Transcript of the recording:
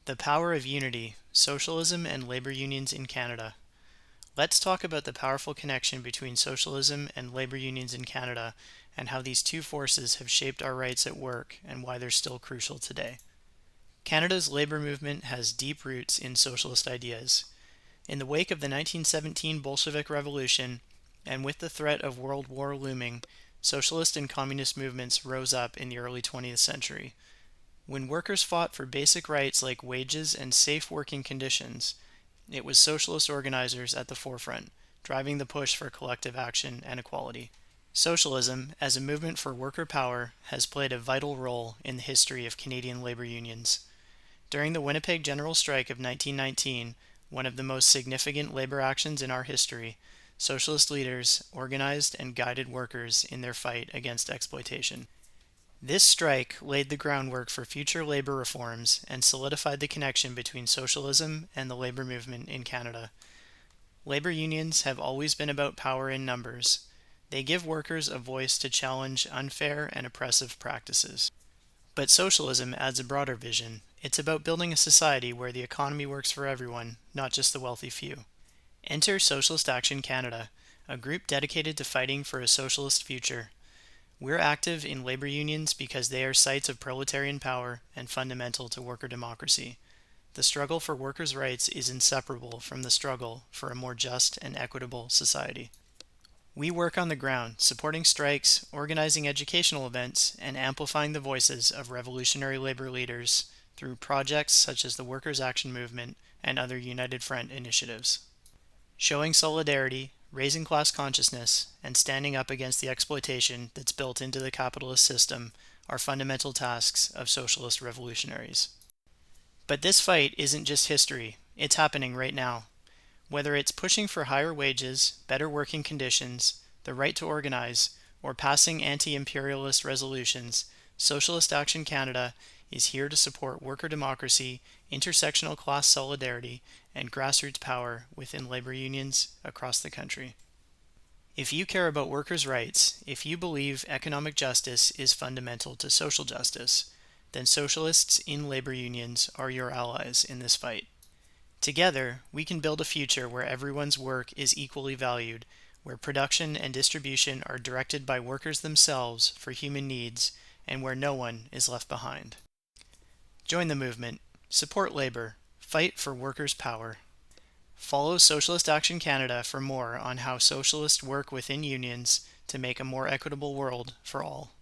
The Power of Unity, Socialism and Labor Unions in Canada. Let's talk about the powerful connection between socialism and labor unions in Canada and how these two forces have shaped our rights at work and why they're still crucial today. Canada's labor movement has deep roots in socialist ideas. In the wake of the 1917 Bolshevik Revolution, and with the threat of World War looming, socialist and communist movements rose up in the early 20th century. When workers fought for basic rights like wages and safe working conditions, it was socialist organizers at the forefront, driving the push for collective action and equality. Socialism, as a movement for worker power, has played a vital role in the history of Canadian labor unions. During the Winnipeg General Strike of 1919, one of the most significant labor actions in our history, socialist leaders organized and guided workers in their fight against exploitation. This strike laid the groundwork for future labor reforms and solidified the connection between socialism and the labor movement in Canada. Labor unions have always been about power in numbers. They give workers a voice to challenge unfair and oppressive practices. But socialism adds a broader vision. It's about building a society where the economy works for everyone, not just the wealthy few. Enter Socialist Action Canada, a group dedicated to fighting for a socialist future. We're active in labor unions because they are sites of proletarian power and fundamental to worker democracy. The struggle for workers' rights is inseparable from the struggle for a more just and equitable society. We work on the ground, supporting strikes, organizing educational events, and amplifying the voices of revolutionary labor leaders through projects such as the Workers' Action Movement and other United Front initiatives. Showing solidarity, raising class consciousness, and standing up against the exploitation that's built into the capitalist system are fundamental tasks of socialist revolutionaries. But this fight isn't just history, it's happening right now. Whether it's pushing for higher wages, better working conditions, the right to organize, or passing anti-imperialist resolutions, Socialist Action Canada is here to support worker democracy, intersectional class solidarity, and grassroots power within labor unions across the country. If you care about workers' rights, if you believe economic justice is fundamental to social justice, then socialists in labor unions are your allies in this fight. Together, we can build a future where everyone's work is equally valued, where production and distribution are directed by workers themselves for human needs, and where no one is left behind. Join the movement, support labor, fight for workers' power. Follow Socialist Action Canada for more on how socialists work within unions to make a more equitable world for all.